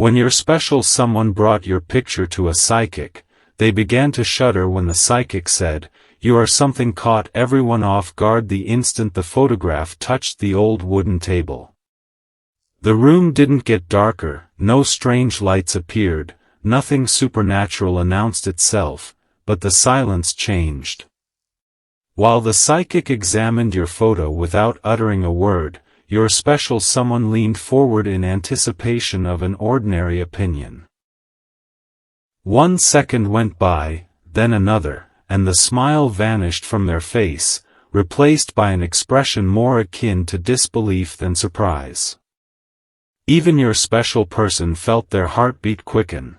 When your special someone brought your picture to a psychic, they began to shudder when the psychic said, "You are something," caught everyone off guard the instant the photograph touched the old wooden table. The room didn't get darker, no strange lights appeared, nothing supernatural announced itself, but the silence changed. While the psychic examined your photo without uttering a word, your special someone leaned forward in anticipation of an ordinary opinion. 1 second went by, then another, and the smile vanished from their face, replaced by an expression more akin to disbelief than surprise. Even your special person felt their heartbeat quicken.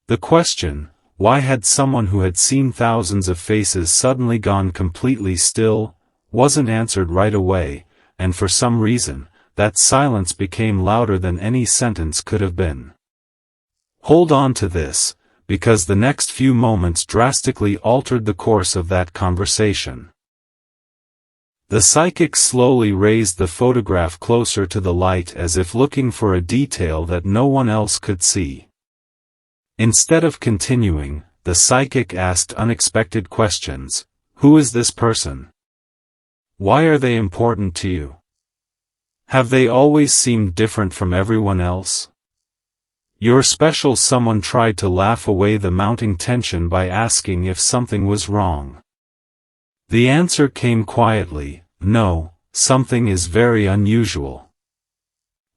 The question, why had someone who had seen thousands of faces suddenly gone completely still, wasn't answered right away, and for some reason, that silence became louder than any sentence could have been. Hold on to this, because the next few moments drastically altered the course of that conversation. The psychic slowly raised the photograph closer to the light as if looking for a detail that no one else could see. Instead of continuing, the psychic asked unexpected questions. Who is this person? Why are they important to you? Have they always seemed different from everyone else? Your special someone tried to laugh away the mounting tension by asking if something was wrong. The answer came quietly, "No, something is very unusual."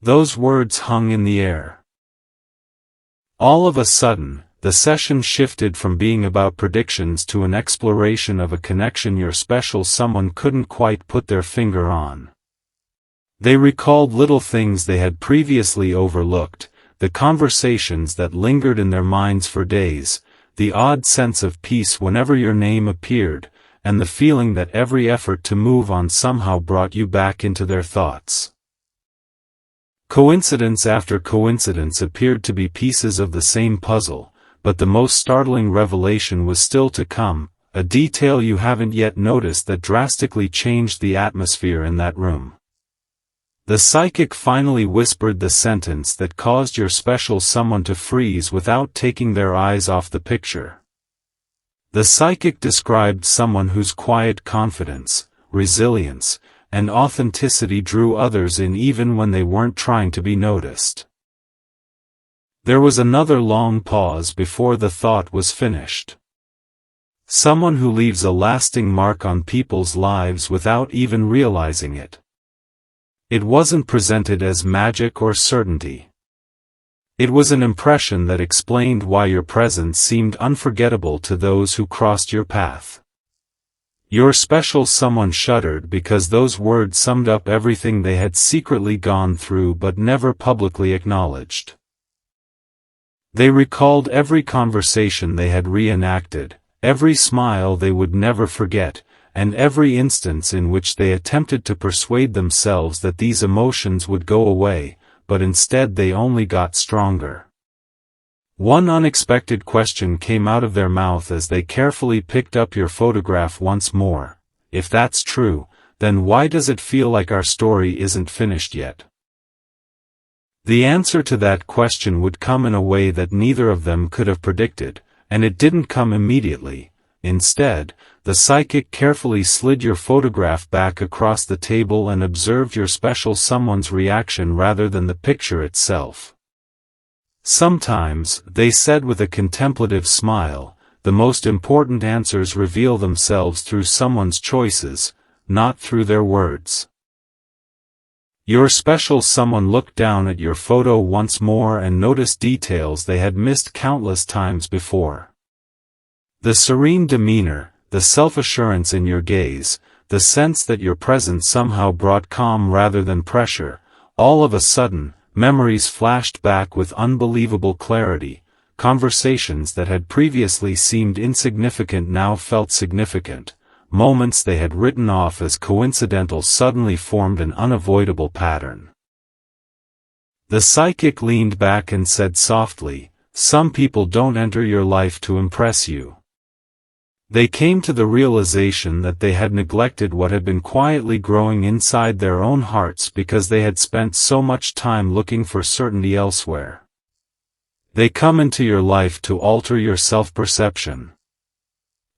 Those words hung in the air. All of a sudden, the session shifted from being about predictions to an exploration of a connection your special someone couldn't quite put their finger on. They recalled little things they had previously overlooked, the conversations that lingered in their minds for days, the odd sense of peace whenever your name appeared, and the feeling that every effort to move on somehow brought you back into their thoughts. Coincidence after coincidence appeared to be pieces of the same puzzle, but the most startling revelation was still to come, a detail you haven't yet noticed that drastically changed the atmosphere in that room. The psychic finally whispered the sentence that caused your special someone to freeze without taking their eyes off the picture. The psychic described someone whose quiet confidence, resilience, and authenticity drew others in even when they weren't trying to be noticed. There was another long pause before the thought was finished. Someone who leaves a lasting mark on people's lives without even realizing it. It wasn't presented as magic or certainty. It was an impression that explained why your presence seemed unforgettable to those who crossed your path. Your special someone shuddered because those words summed up everything they had secretly gone through but never publicly acknowledged. They recalled every conversation they had reenacted, every smile they would never forget, and every instance in which they attempted to persuade themselves that these emotions would go away, but instead they only got stronger. One unexpected question came out of their mouth as they carefully picked up your photograph once more. If that's true, then why does it feel like our story isn't finished yet? The answer to that question would come in a way that neither of them could have predicted, and it didn't come immediately. Instead, the psychic carefully slid your photograph back across the table and observed your special someone's reaction rather than the picture itself. Sometimes, they said with a contemplative smile, the most important answers reveal themselves through someone's choices, not through their words. Your special someone looked down at your photo once more and noticed details they had missed countless times before. The serene demeanor, the self-assurance in your gaze, the sense that your presence somehow brought calm rather than pressure, all of a sudden, memories flashed back with unbelievable clarity. Conversations that had previously seemed insignificant now felt significant. Moments they had written off as coincidental suddenly formed an unavoidable pattern. The psychic leaned back and said softly, "Some people don't enter your life to impress you." They came to the realization that they had neglected what had been quietly growing inside their own hearts because they had spent so much time looking for certainty elsewhere. They come into your life to alter your self-perception.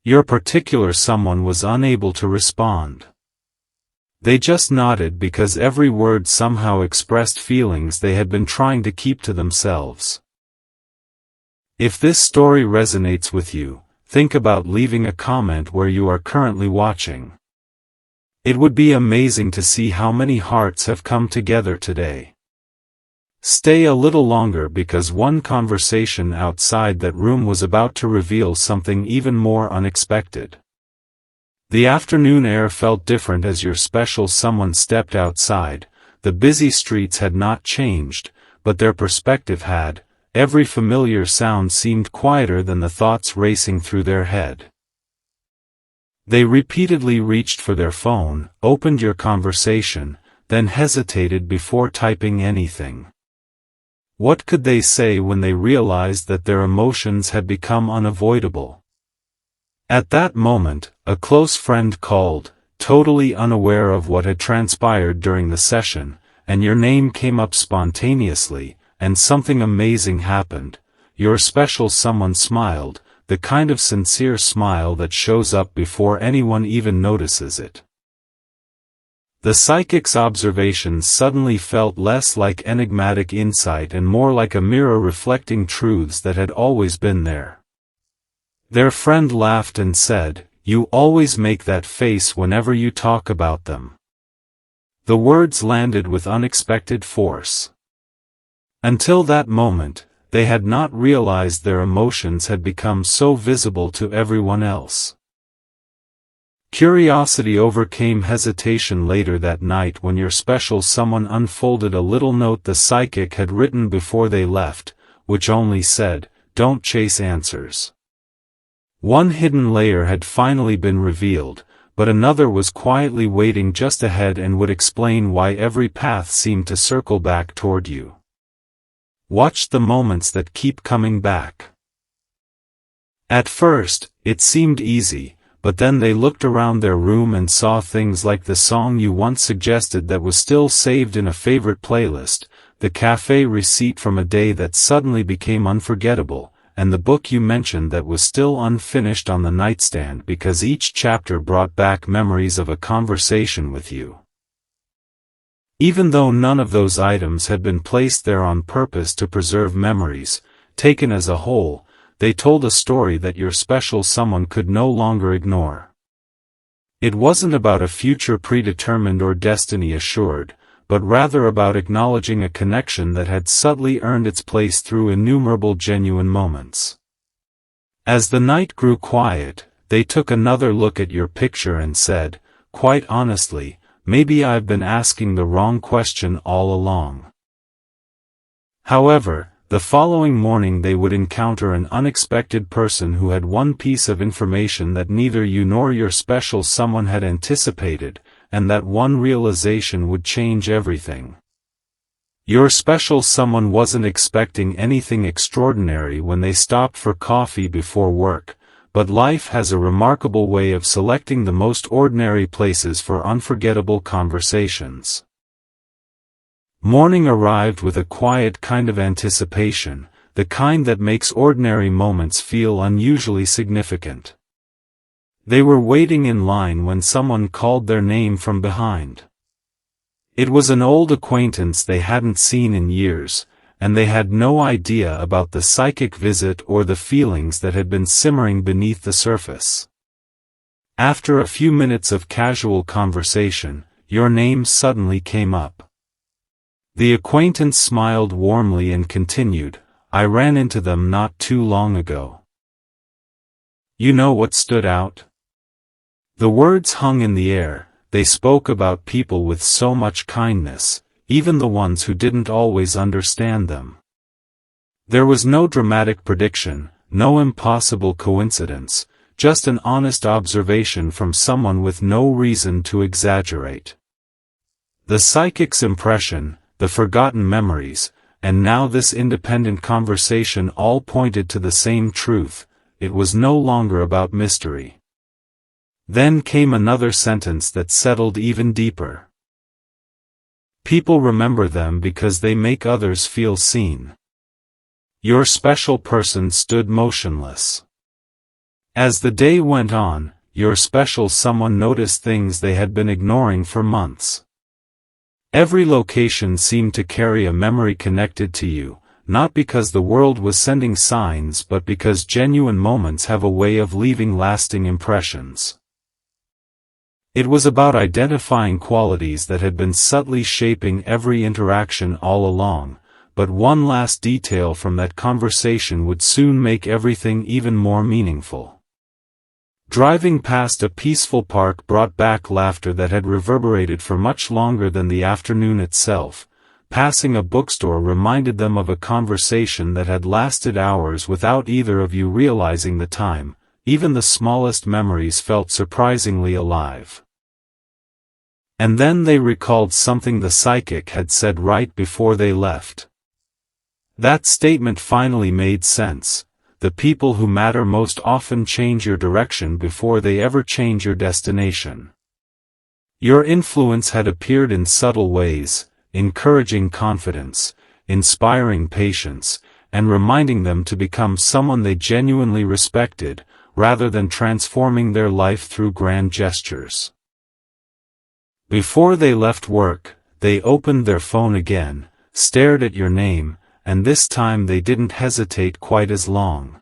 Your particular someone was unable to respond. They just nodded because every word somehow expressed feelings they had been trying to keep to themselves. If this story resonates with you, think about leaving a comment where you are currently watching. It would be amazing to see how many hearts have come together today. Stay a little longer because one conversation outside that room was about to reveal something even more unexpected. The afternoon air felt different as your special someone stepped outside. The busy streets had not changed, but their perspective had. Every familiar sound seemed quieter than the thoughts racing through their head. They repeatedly reached for their phone, opened your conversation, then hesitated before typing anything. What could they say when they realized that their emotions had become unavoidable? At that moment, a close friend called, totally unaware of what had transpired during the session, and your name came up spontaneously, and something amazing happened. Your special someone smiled, the kind of sincere smile that shows up before anyone even notices it. The psychic's observations suddenly felt less like enigmatic insight and more like a mirror reflecting truths that had always been there. Their friend laughed and said, "You always make that face whenever you talk about them." The words landed with unexpected force. Until that moment, they had not realized their emotions had become so visible to everyone else. Curiosity overcame hesitation later that night when your special someone unfolded a little note the psychic had written before they left, which only said, "Don't chase answers." One hidden layer had finally been revealed, but another was quietly waiting just ahead and would explain why every path seemed to circle back toward you. Watch the moments that keep coming back. At first, it seemed easy, but then they looked around their room and saw things like the song you once suggested that was still saved in a favorite playlist, the cafe receipt from a day that suddenly became unforgettable, and the book you mentioned that was still unfinished on the nightstand because each chapter brought back memories of a conversation with you. Even though none of those items had been placed there on purpose to preserve memories, taken as a whole, they told a story that your special someone could no longer ignore. It wasn't about a future predetermined or destiny assured, but rather about acknowledging a connection that had subtly earned its place through innumerable genuine moments. As the night grew quiet, they took another look at your picture and said, "Quite honestly, maybe I've been asking the wrong question all along." However, the following morning they would encounter an unexpected person who had one piece of information that neither you nor your special someone had anticipated, and that one realization would change everything. Your special someone wasn't expecting anything extraordinary when they stopped for coffee before work, but life has a remarkable way of selecting the most ordinary places for unforgettable conversations. Morning arrived with a quiet kind of anticipation, the kind that makes ordinary moments feel unusually significant. They were waiting in line when someone called their name from behind. It was an old acquaintance they hadn't seen in years, and they had no idea about the psychic visit or the feelings that had been simmering beneath the surface. After a few minutes of casual conversation, your name suddenly came up. The acquaintance smiled warmly and continued, "I ran into them not too long ago." You know what stood out? The words hung in the air. They spoke about people with so much kindness, even the ones who didn't always understand them. There was no dramatic prediction, no impossible coincidence, just an honest observation from someone with no reason to exaggerate. The psychic's impression, the forgotten memories, and now this independent conversation all pointed to the same truth. It was no longer about mystery. Then came another sentence that settled even deeper. People remember them because they make others feel seen. Your special person stood motionless. As the day went on, your special someone noticed things they had been ignoring for months. Every location seemed to carry a memory connected to you, not because the world was sending signs but because genuine moments have a way of leaving lasting impressions. It was about identifying qualities that had been subtly shaping every interaction all along, but one last detail from that conversation would soon make everything even more meaningful. Driving past a peaceful park brought back laughter that had reverberated for much longer than the afternoon itself. Passing a bookstore reminded them of a conversation that had lasted hours without either of you realizing the time. Even the smallest memories felt surprisingly alive. And then they recalled something the psychic had said right before they left. That statement finally made sense. The people who matter most often change your direction before they ever change your destination. Your influence had appeared in subtle ways, encouraging confidence, inspiring patience, and reminding them to become someone they genuinely respected, rather than transforming their life through grand gestures. Before they left work, they opened their phone again, stared at your name, and this time they didn't hesitate quite as long.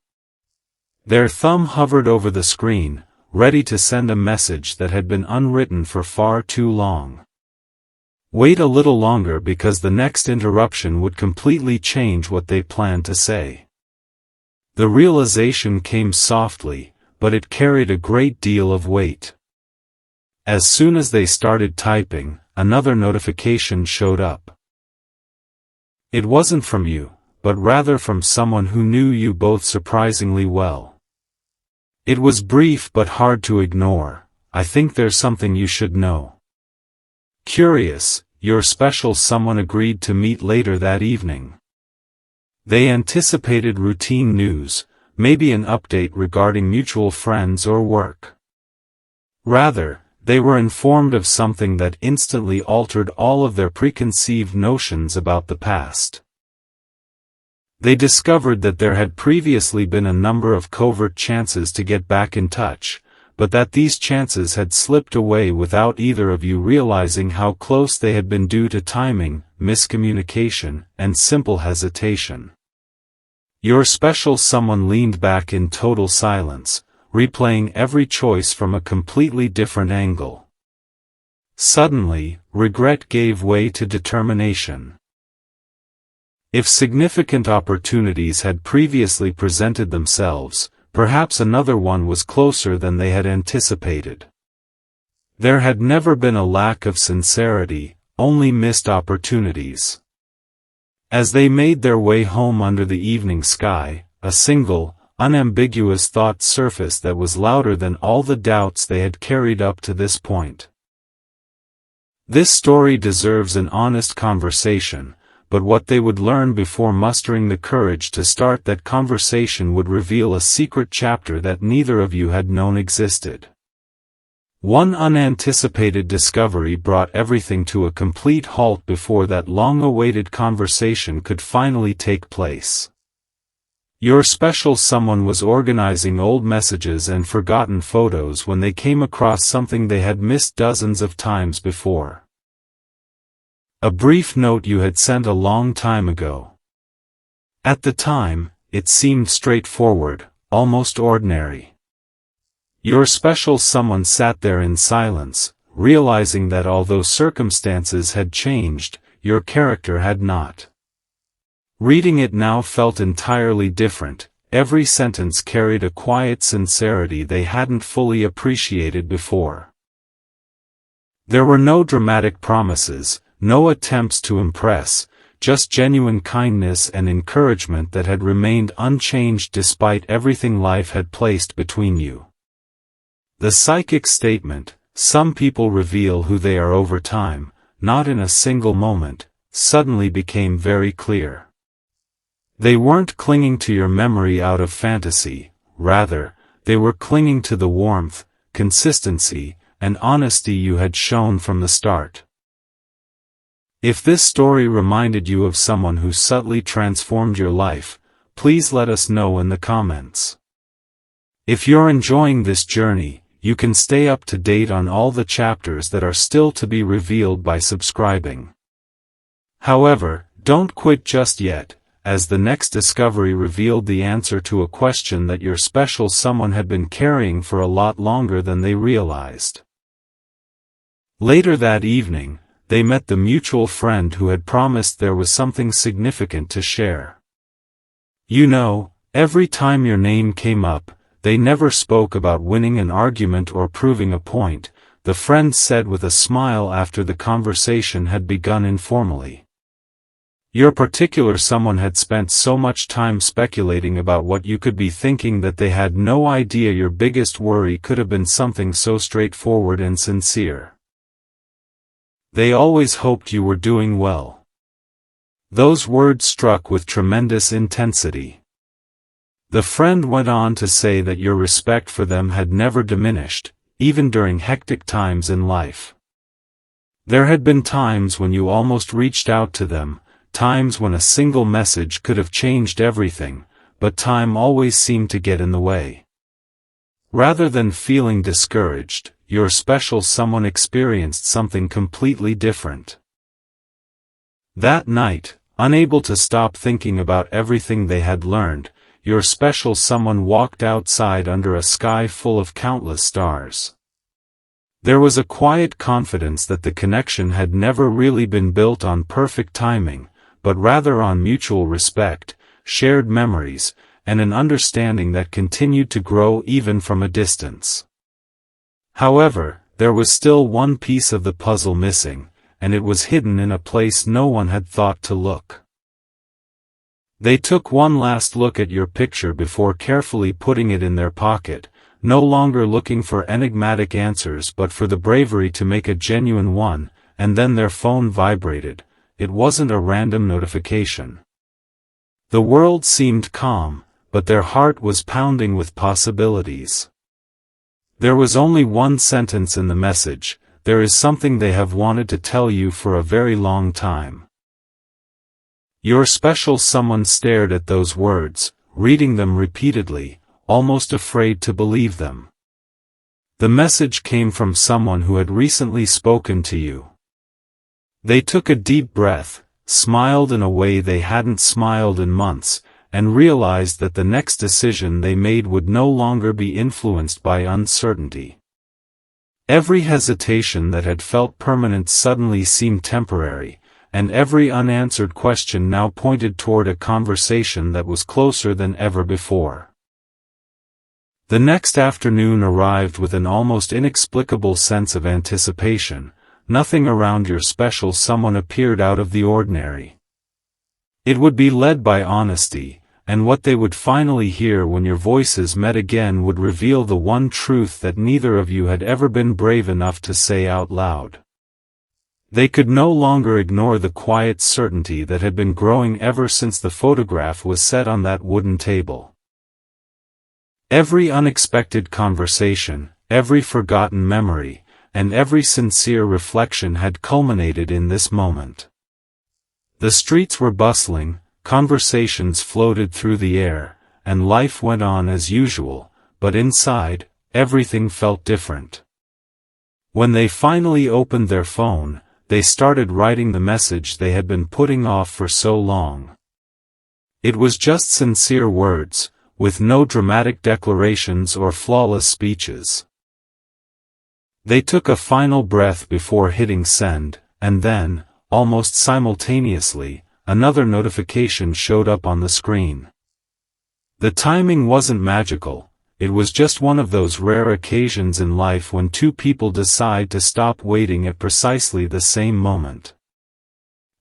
Their thumb hovered over the screen, ready to send a message that had been unwritten for far too long. Wait a little longer because the next interruption would completely change what they planned to say. The realization came softly, but it carried a great deal of weight. As soon as they started typing, another notification showed up. It wasn't from you, but rather from someone who knew you both surprisingly well. It was brief but hard to ignore. I think there's something you should know. Curious, your special someone agreed to meet later that evening. They anticipated routine news, maybe an update regarding mutual friends or work. Rather, they were informed of something that instantly altered all of their preconceived notions about the past. They discovered that there had previously been a number of covert chances to get back in touch, but that these chances had slipped away without either of you realizing how close they had been due to timing, miscommunication, and simple hesitation. Your special someone leaned back in total silence, replaying every choice from a completely different angle. Suddenly, regret gave way to determination. If significant opportunities had previously presented themselves, perhaps another one was closer than they had anticipated. There had never been a lack of sincerity, only missed opportunities. As they made their way home under the evening sky, a single, unambiguous thought surfaced that was louder than all the doubts they had carried up to this point. This story deserves an honest conversation, but what they would learn before mustering the courage to start that conversation would reveal a secret chapter that neither of you had known existed. One unanticipated discovery brought everything to a complete halt before that long-awaited conversation could finally take place. Your special someone was organizing old messages and forgotten photos when they came across something they had missed dozens of times before. A brief note you had sent a long time ago. At the time, it seemed straightforward, almost ordinary. Your special someone sat there in silence, realizing that although circumstances had changed, your character had not. Reading it now felt entirely different. Every sentence carried a quiet sincerity they hadn't fully appreciated before. There were no dramatic promises, no attempts to impress, just genuine kindness and encouragement that had remained unchanged despite everything life had placed between you. The psychic statement, "Some people reveal who they are over time, not in a single moment," suddenly became very clear. They weren't clinging to your memory out of fantasy, rather, they were clinging to the warmth, consistency, and honesty you had shown from the start. If this story reminded you of someone who subtly transformed your life, please let us know in the comments. If you're enjoying this journey, you can stay up to date on all the chapters that are still to be revealed by subscribing. However, don't quit just yet, as the next discovery revealed the answer to a question that your special someone had been carrying for a lot longer than they realized. Later that evening, they met the mutual friend who had promised there was something significant to share. You know, every time your name came up, they never spoke about winning an argument or proving a point, the friend said with a smile after the conversation had begun informally. Your particular someone had spent so much time speculating about what you could be thinking that they had no idea your biggest worry could have been something so straightforward and sincere. They always hoped you were doing well. Those words struck with tremendous intensity. The friend went on to say that your respect for them had never diminished, even during hectic times in life. There had been times when you almost reached out to them, times when a single message could have changed everything, but time always seemed to get in the way. Rather than feeling discouraged, your special someone experienced something completely different. That night, unable to stop thinking about everything they had learned, your special someone walked outside under a sky full of countless stars. There was a quiet confidence that the connection had never really been built on perfect timing, but rather on mutual respect, shared memories, and an understanding that continued to grow even from a distance. However, there was still one piece of the puzzle missing, and it was hidden in a place no one had thought to look. They took one last look at your picture before carefully putting it in their pocket, no longer looking for enigmatic answers but for the bravery to make a genuine one, and then their phone vibrated. It wasn't a random notification. The world seemed calm, but their heart was pounding with possibilities. There was only one sentence in the message: there is something they have wanted to tell you for a very long time. Your special someone stared at those words, reading them repeatedly, almost afraid to believe them. The message came from someone who had recently spoken to you. They took a deep breath, smiled in a way they hadn't smiled in months, and realized that the next decision they made would no longer be influenced by uncertainty. Every hesitation that had felt permanent suddenly seemed temporary, and every unanswered question now pointed toward a conversation that was closer than ever before. The next afternoon arrived with an almost inexplicable sense of anticipation. Nothing around your special someone appeared out of the ordinary. It would be led by honesty, and what they would finally hear when your voices met again would reveal the one truth that neither of you had ever been brave enough to say out loud. They could no longer ignore the quiet certainty that had been growing ever since the photograph was set on that wooden table. Every unexpected conversation, every forgotten memory, and every sincere reflection had culminated in this moment. The streets were bustling, conversations floated through the air, and life went on as usual, but inside, everything felt different. When they finally opened their phone, they started writing the message they had been putting off for so long. It was just sincere words, with no dramatic declarations or flawless speeches. They took a final breath before hitting send, and then, almost simultaneously, another notification showed up on the screen. The timing wasn't magical, it was just one of those rare occasions in life when two people decide to stop waiting at precisely the same moment.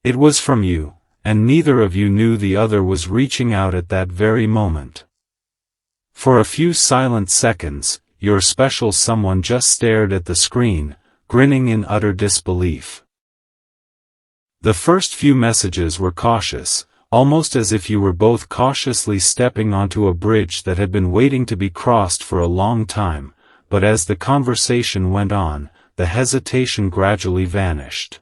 It was from you, and neither of you knew the other was reaching out at that very moment. For a few silent seconds, your special someone just stared at the screen, grinning in utter disbelief. The first few messages were cautious, almost as if you were both cautiously stepping onto a bridge that had been waiting to be crossed for a long time, but as the conversation went on, the hesitation gradually vanished.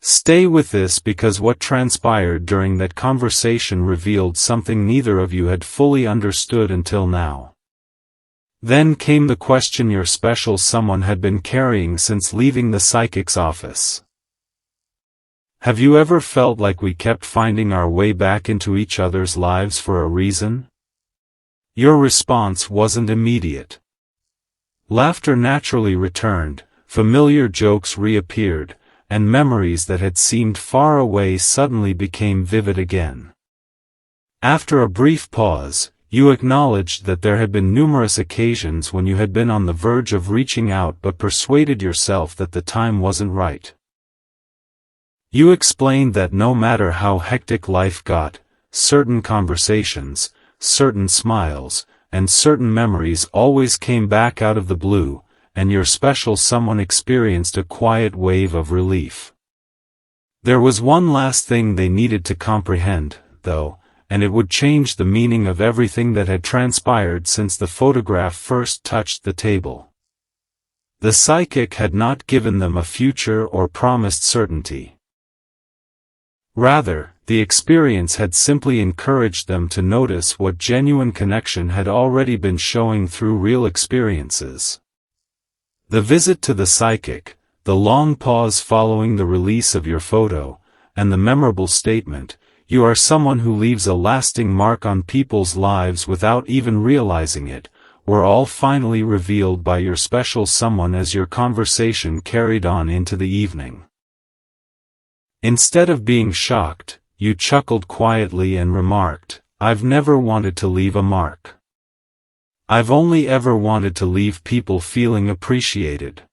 Stay with this because what transpired during that conversation revealed something neither of you had fully understood until now. Then came the question your special someone had been carrying since leaving the psychic's office. Have you ever felt like we kept finding our way back into each other's lives for a reason? Your response wasn't immediate. Laughter naturally returned, familiar jokes reappeared, and memories that had seemed far away suddenly became vivid again. After a brief pause, you acknowledged that there had been numerous occasions when you had been on the verge of reaching out but persuaded yourself that the time wasn't right. You explained that no matter how hectic life got, certain conversations, certain smiles, and certain memories always came back out of the blue, and your special someone experienced a quiet wave of relief. There was one last thing they needed to comprehend, though, and it would change the meaning of everything that had transpired since the photograph first touched the table. The psychic had not given them a future or promised certainty. Rather, the experience had simply encouraged them to notice what genuine connection had already been showing through real experiences. The visit to the psychic, the long pause following the release of your photo, and the memorable statement, "You are someone who leaves a lasting mark on people's lives without even realizing it," were all finally revealed by your special someone as your conversation carried on into the evening. Instead of being shocked, you chuckled quietly and remarked, "I've never wanted to leave a mark. I've only ever wanted to leave people feeling appreciated."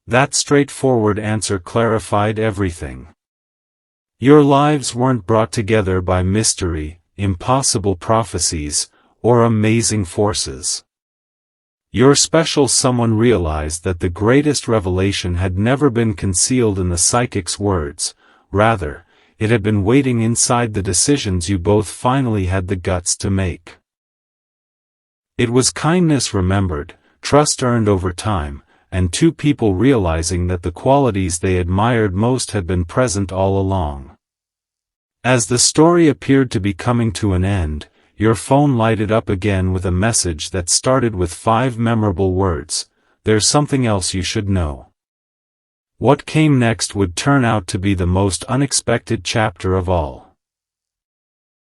That straightforward answer clarified everything. Your lives weren't brought together by mystery, impossible prophecies, or amazing forces. Your special someone realized that the greatest revelation had never been concealed in the psychic's words, rather, it had been waiting inside the decisions you both finally had the guts to make. It was kindness remembered, trust earned over time, and two people realizing that the qualities they admired most had been present all along. As the story appeared to be coming to an end, your phone lighted up again with a message that started with 5 memorable words, "There's something else you should know." What came next would turn out to be the most unexpected chapter of all.